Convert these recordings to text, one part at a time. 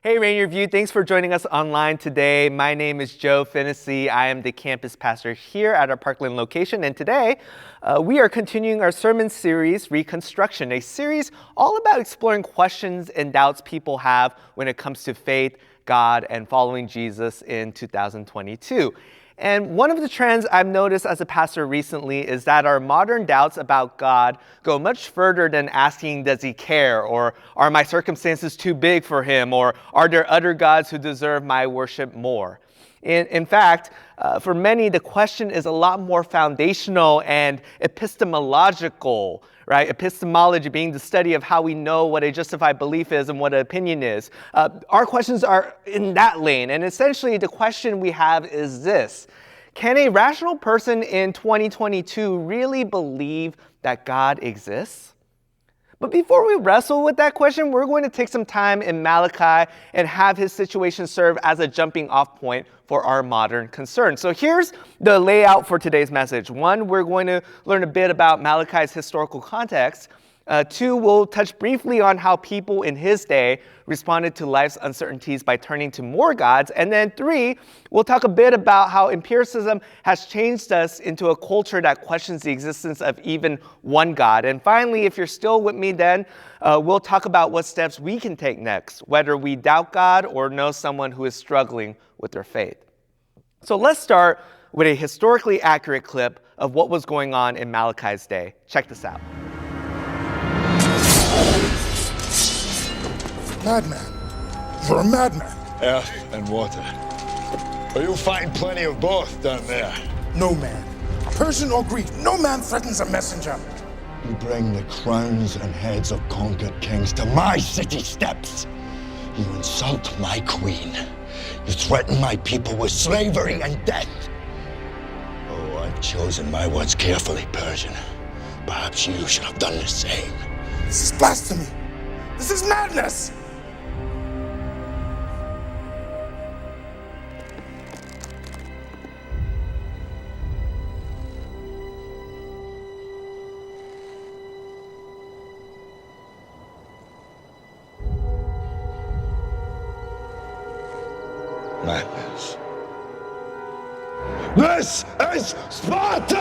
Hey Rainier View, thanks for joining us online today. My name is Joe Finnessy. I am the campus pastor here at our Parkland location, and today we are continuing our sermon series, Reconstruction, a series all about exploring questions and doubts people have when it comes to faith, God, and following Jesus in 2022. And one of the trends I've noticed as a pastor recently is that our modern doubts about God go much further than asking, does he care? Or are my circumstances too big for him? Or are there other gods who deserve my worship more? In fact, for many, the question is a lot more foundational and epistemological, right? Epistemology being the study of how we know what a justified belief is and what an opinion is. Our questions are in that lane. And essentially, the question we have is this: can a rational person in 2022 really believe that God exists? But before we wrestle with that question, we're going to take some time in Malachi and have his situation serve as a jumping off point for our modern concerns. So here's the layout for today's message. One, we're going to learn a bit about Malachi's historical context. Two, we'll touch briefly on how people in his day responded to life's uncertainties by turning to more gods. And then three, we'll talk a bit about how empiricism has changed us into a culture that questions the existence of even one God. And finally, if you're still with me then, we'll talk about what steps we can take next, whether we doubt God or know someone who is struggling with their faith. So let's start with a historically accurate clip of what was going on in Malachi's day. Check this out. Madman. You're a madman. Earth and water. But you'll find plenty of both down there. No man, Persian or Greek, no man threatens a messenger. You bring the crowns and heads of conquered kings to my city steps. You insult my queen. You threaten my people with slavery and death. Oh, I've chosen my words carefully, Persian. Perhaps you should have done the same. This is blasphemy. This is madness. Madness. This is Sparta!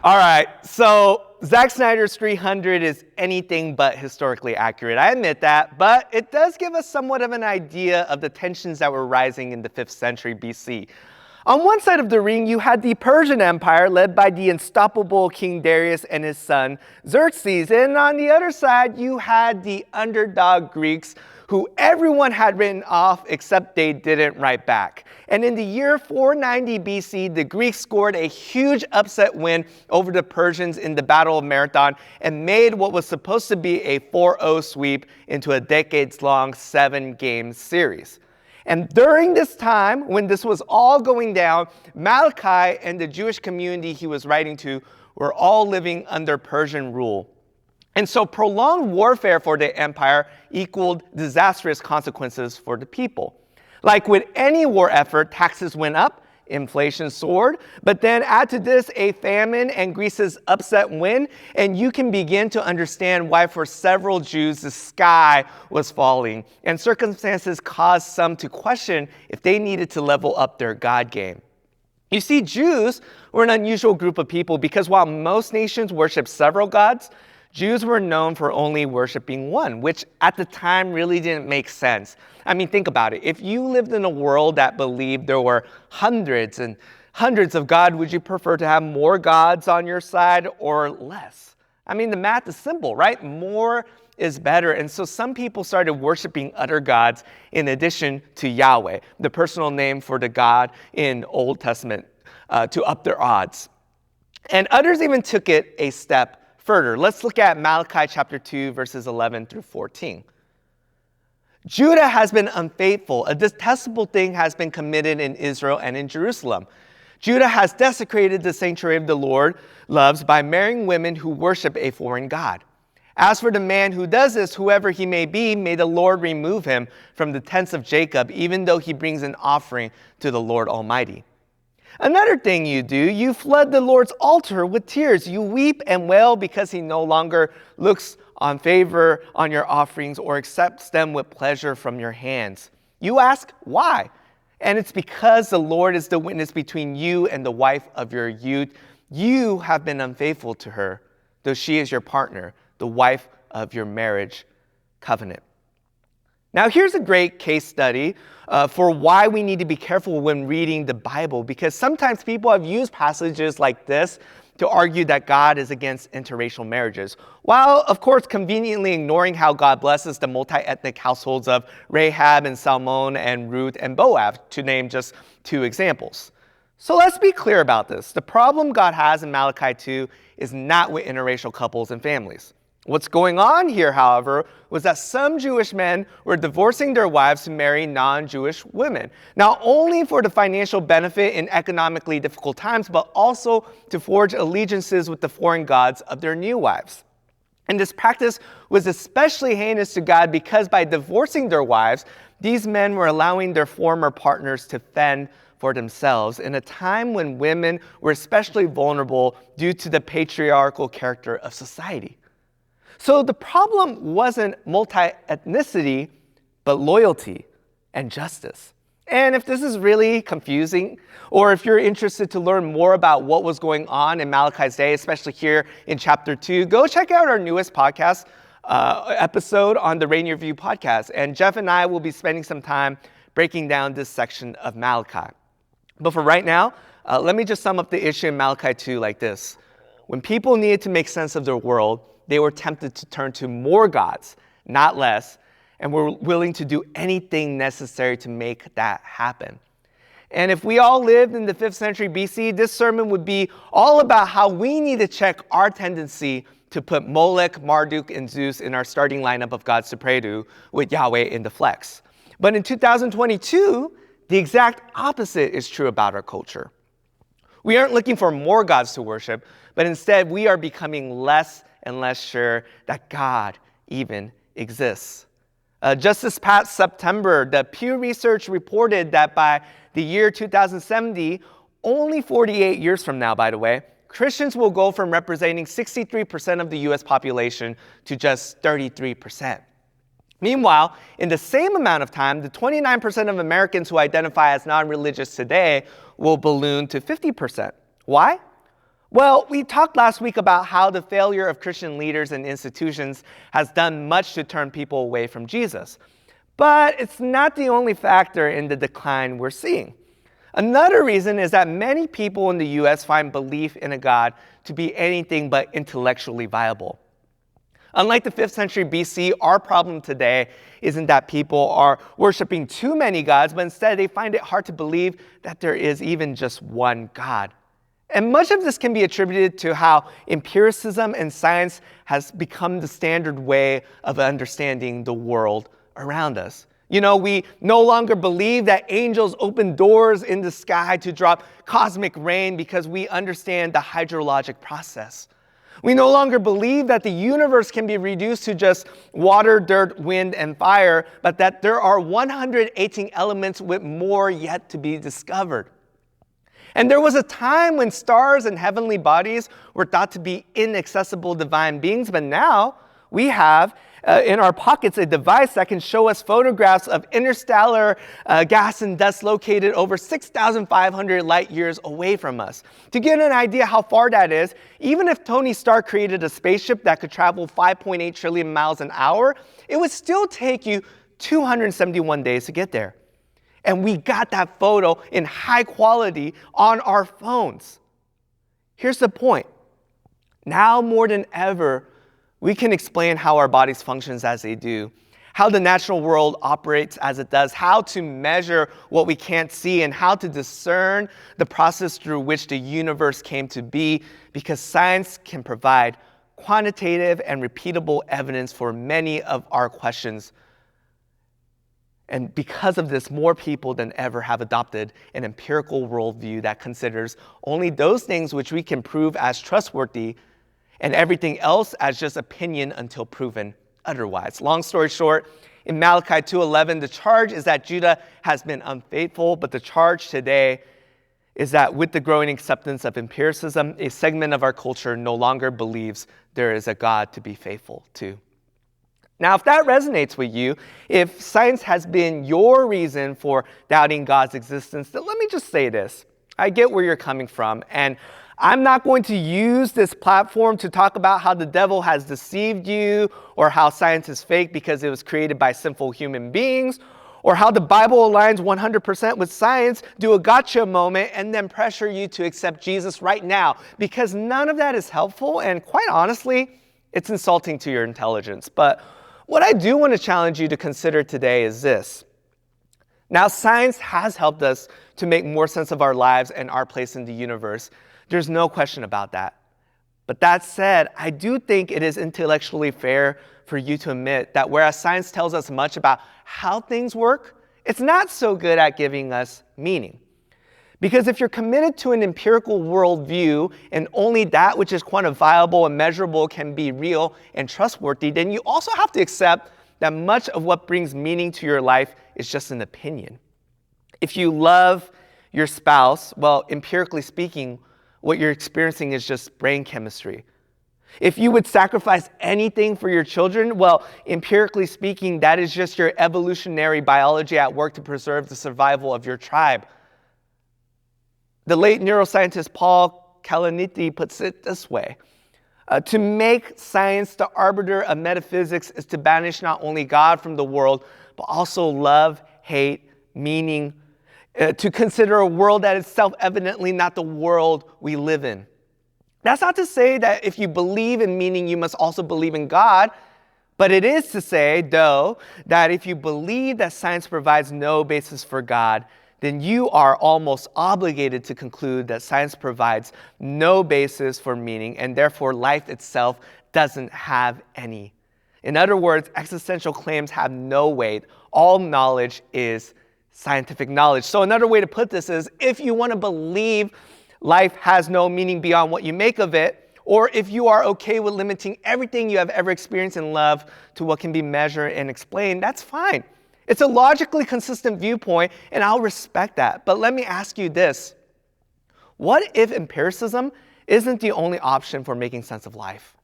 All right, so Zack Snyder's 300 is anything but historically accurate. I admit that, but it does give us somewhat of an idea of the tensions that were rising in the 5th century BC. On one side of the ring, you had the Persian Empire led by the unstoppable King Darius and his son Xerxes. And on the other side, you had the underdog Greeks, who everyone had written off except they didn't write back. And in the year 490 BC, the Greeks scored a huge upset win over the Persians in the Battle of Marathon and made what was supposed to be a 4-0 sweep into a decades-long 7-game series. And during this time, when this was all going down, Malachi and the Jewish community he was writing to were all living under Persian rule. And so prolonged warfare for the empire equaled disastrous consequences for the people. Like with any war effort, taxes went up, inflation soared, but then add to this a famine and Greece's upset win, and you can begin to understand why for several Jews the sky was falling, and circumstances caused some to question if they needed to level up their God game. You see, Jews were an unusual group of people because while most nations worship several gods, Jews were known for only worshiping one, which at the time really didn't make sense. I mean, think about it. If you lived in a world that believed there were hundreds and hundreds of gods, would you prefer to have more gods on your side or less? I mean, the math is simple, right? More is better. And so some people started worshiping other gods in addition to Yahweh, the personal name for the God in Old Testament, to up their odds. And others even took it a step further. Let's look at Malachi chapter 2, verses 11 through 14. Judah has been unfaithful. A detestable thing has been committed in Israel and in Jerusalem. Judah has desecrated the sanctuary of the Lord loves by marrying women who worship a foreign god. As for the man who does this, whoever he may be, may the Lord remove him from the tents of Jacob, even though he brings an offering to the Lord Almighty. Another thing you do, you flood the Lord's altar with tears. You weep and wail because he no longer looks on favor on your offerings or accepts them with pleasure from your hands. You ask, why? And it's because the Lord is the witness between you and the wife of your youth. You have been unfaithful to her, though she is your partner, the wife of your marriage covenant. Now, here's a great case study for why we need to be careful when reading the Bible, because sometimes people have used passages like this to argue that God is against interracial marriages, while, of course, conveniently ignoring how God blesses the multi-ethnic households of Rahab and Salmon and Ruth and Boaz, to name just two examples. So let's be clear about this. The problem God has in Malachi 2 is not with interracial couples and families. What's going on here, however, was that some Jewish men were divorcing their wives to marry non-Jewish women, not only for the financial benefit in economically difficult times, but also to forge allegiances with the foreign gods of their new wives. And this practice was especially heinous to God because by divorcing their wives, these men were allowing their former partners to fend for themselves in a time when women were especially vulnerable due to the patriarchal character of society. So the problem wasn't multi-ethnicity, but loyalty and justice. And if this is really confusing, or if you're interested to learn more about what was going on in Malachi's day, especially here in chapter 2, go check out our newest podcast episode on the Rainier View podcast. And Jeff and I will be spending some time breaking down this section of Malachi. But for right now, let me just sum up the issue in Malachi 2 like this. When people needed to make sense of their world, they were tempted to turn to more gods, not less, and were willing to do anything necessary to make that happen. And if we all lived in the 5th century BC, this sermon would be all about how we need to check our tendency to put Molech, Marduk, and Zeus in our starting lineup of gods to pray to, with Yahweh in the flex. But in 2022, the exact opposite is true about our culture. We aren't looking for more gods to worship, but instead we are becoming less and less sure that God even exists. Just this past September, the Pew Research reported that by the year 2070, only 48 years from now, by the way, Christians will go from representing 63% of the US population to just 33%. Meanwhile, in the same amount of time, the 29% of Americans who identify as non-religious today will balloon to 50%. Why? Well, we talked last week about how the failure of Christian leaders and institutions has done much to turn people away from Jesus. But it's not the only factor in the decline we're seeing. Another reason is that many people in the U.S. find belief in a God to be anything but intellectually viable. Unlike the 5th century BC, our problem today isn't that people are worshiping too many gods, but instead they find it hard to believe that there is even just one God. And much of this can be attributed to how empiricism and science has become the standard way of understanding the world around us. You know, we no longer believe that angels open doors in the sky to drop cosmic rain because we understand the hydrologic process. We no longer believe that the universe can be reduced to just water, dirt, wind, and fire, but that there are 118 elements with more yet to be discovered. And there was a time when stars and heavenly bodies were thought to be inaccessible divine beings, but now we have in our pockets a device that can show us photographs of interstellar gas and dust located over 6,500 light years away from us. To get an idea how far that is, even if Tony Stark created a spaceship that could travel 5.8 trillion miles an hour, it would still take you 271 days to get there. And we got that photo in high quality on our phones. Here's the point. Now more than ever, we can explain how our bodies functions as they do, how the natural world operates as it does, how to measure what we can't see, and how to discern the process through which the universe came to be, because science can provide quantitative and repeatable evidence for many of our questions. And because of this, more people than ever have adopted an empirical worldview that considers only those things which we can prove as trustworthy and everything else as just opinion until proven otherwise. Long story short, in Malachi 2:11, the charge is that Judah has been unfaithful, but the charge today is that with the growing acceptance of empiricism, a segment of our culture no longer believes there is a God to be faithful to. Now, if that resonates with you, if science has been your reason for doubting God's existence, then let me just say this. I get where you're coming from, and I'm not going to use this platform to talk about how the devil has deceived you or how science is fake because it was created by sinful human beings, or how the Bible aligns 100% with science, do a gotcha moment, and then pressure you to accept Jesus right now, because none of that is helpful, and quite honestly, it's insulting to your intelligence. But what I do want to challenge you to consider today is this. Now, science has helped us to make more sense of our lives and our place in the universe. There's no question about that. But that said, I do think it is intellectually fair for you to admit that whereas science tells us much about how things work, it's not so good at giving us meaning. Because if you're committed to an empirical worldview and only that which is quantifiable and measurable can be real and trustworthy, then you also have to accept that much of what brings meaning to your life is just an opinion. If you love your spouse, well, empirically speaking, what you're experiencing is just brain chemistry. If you would sacrifice anything for your children, well, empirically speaking, that is just your evolutionary biology at work to preserve the survival of your tribe. The late neuroscientist Paul Kalanithi puts it this way. To make science the arbiter of metaphysics is to banish not only God from the world, but also love, hate, meaning, to consider a world that is self-evidently not the world we live in. That's not to say that if you believe in meaning, you must also believe in God, but it is to say, though, that if you believe that science provides no basis for God, then you are almost obligated to conclude that science provides no basis for meaning, and therefore life itself doesn't have any. In other words, existential claims have no weight. All knowledge is scientific knowledge. So another way to put this is, if you want to believe life has no meaning beyond what you make of it, or if you are okay with limiting everything you have ever experienced in love to what can be measured and explained, that's fine. It's a logically consistent viewpoint, and I'll respect that. But let me ask you this. What if empiricism isn't the only option for making sense of life?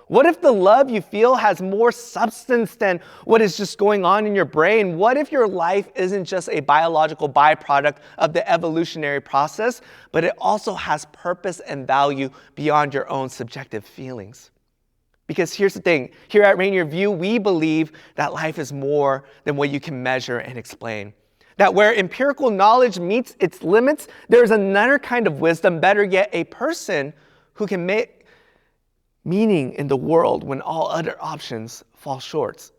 What if the love you feel has more substance than what is just going on in your brain? What if your life isn't just a biological byproduct of the evolutionary process, but it also has purpose and value beyond your own subjective feelings? Because here's the thing, here at Rainier View, we believe that life is more than what you can measure and explain. That where empirical knowledge meets its limits, there's another kind of wisdom, better yet, a person who can make meaning in the world when all other options fall short.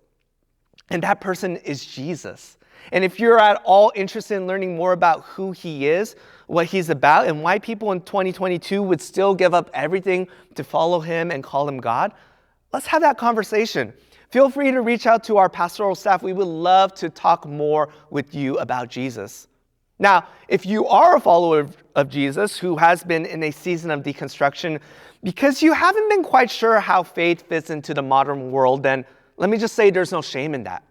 And that person is Jesus. And if you're at all interested in learning more about who he is, what he's about, and why people in 2022 would still give up everything to follow him and call him God, let's have that conversation. Feel free to reach out to our pastoral staff. We would love to talk more with you about Jesus. Now, if you are a follower of Jesus who has been in a season of deconstruction because you haven't been quite sure how faith fits into the modern world, then let me just say there's no shame in that.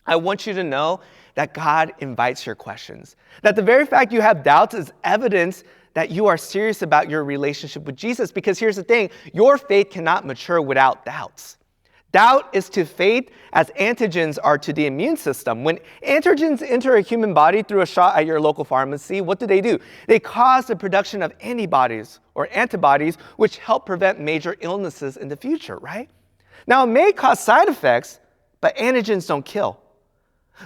I want you to know that God invites your questions. That the very fact you have doubts is evidence that you are serious about your relationship with Jesus. Because here's the thing, your faith cannot mature without doubts. Doubt is to faith as antigens are to the immune system. When antigens enter a human body through a shot at your local pharmacy, what do? They cause the production of antibodies, which help prevent major illnesses in the future, right? Now, it may cause side effects, but antigens don't kill.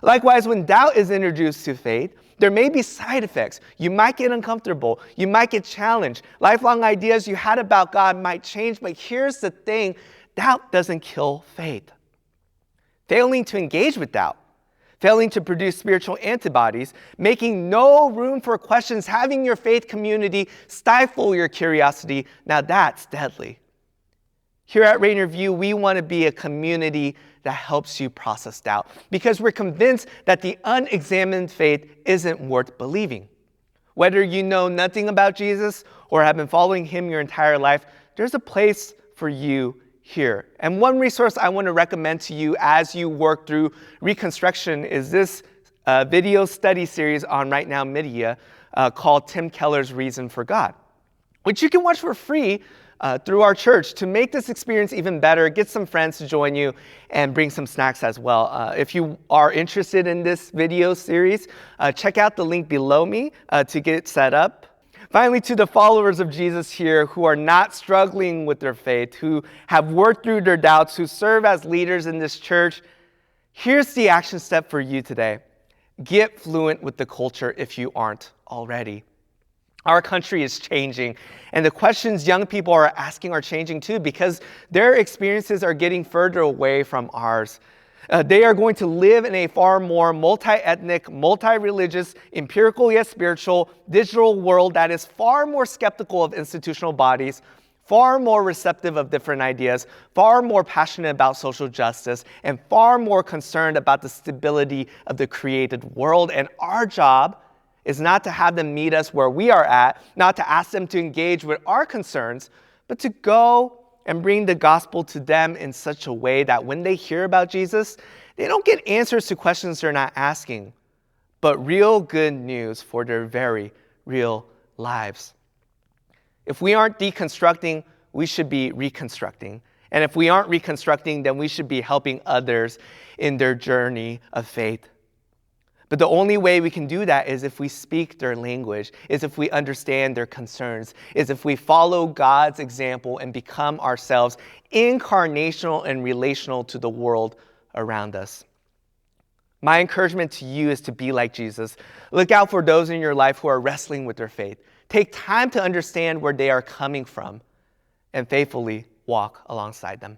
Likewise, when doubt is introduced to faith, there may be side effects. You might get uncomfortable. You might get challenged. Lifelong ideas you had about God might change, but here's the thing. Doubt doesn't kill faith. Failing to engage with doubt, failing to produce spiritual antibodies, making no room for questions, having your faith community stifle your curiosity, now that's deadly. Here at Rainier View, we want to be a community that helps you process doubt because we're convinced that the unexamined faith isn't worth believing. Whether you know nothing about Jesus or have been following him your entire life, there's a place for you here. And one resource I want to recommend to you as you work through reconstruction is this video study series on Right Now Media called Tim Keller's Reason for God, which you can watch for free through our church. To make this experience even better, get some friends to join you and bring some snacks as well. If you are interested in this video series, check out the link below me to get set up. Finally, to the followers of Jesus here who are not struggling with their faith, who have worked through their doubts, who serve as leaders in this church, here's the action step for you today. Get fluent with the culture if you aren't already. Our country is changing, and the questions young people are asking are changing too, because their experiences are getting further away from ours. They are going to live in a far more multi-ethnic, multi-religious, empirical yet spiritual, digital world that is far more skeptical of institutional bodies, far more receptive of different ideas, far more passionate about social justice, and far more concerned about the stability of the created world. And our job is not to have them meet us where we are at, not to ask them to engage with our concerns, but to go and bring the gospel to them in such a way that when they hear about Jesus, they don't get answers to questions they're not asking, but real good news for their very real lives. If we aren't deconstructing, we should be reconstructing. And if we aren't reconstructing, then we should be helping others in their journey of faith. But the only way we can do that is if we speak their language, is if we understand their concerns, is if we follow God's example and become ourselves incarnational and relational to the world around us. My encouragement to you is to be like Jesus. Look out for those in your life who are wrestling with their faith. Take time to understand where they are coming from and faithfully walk alongside them.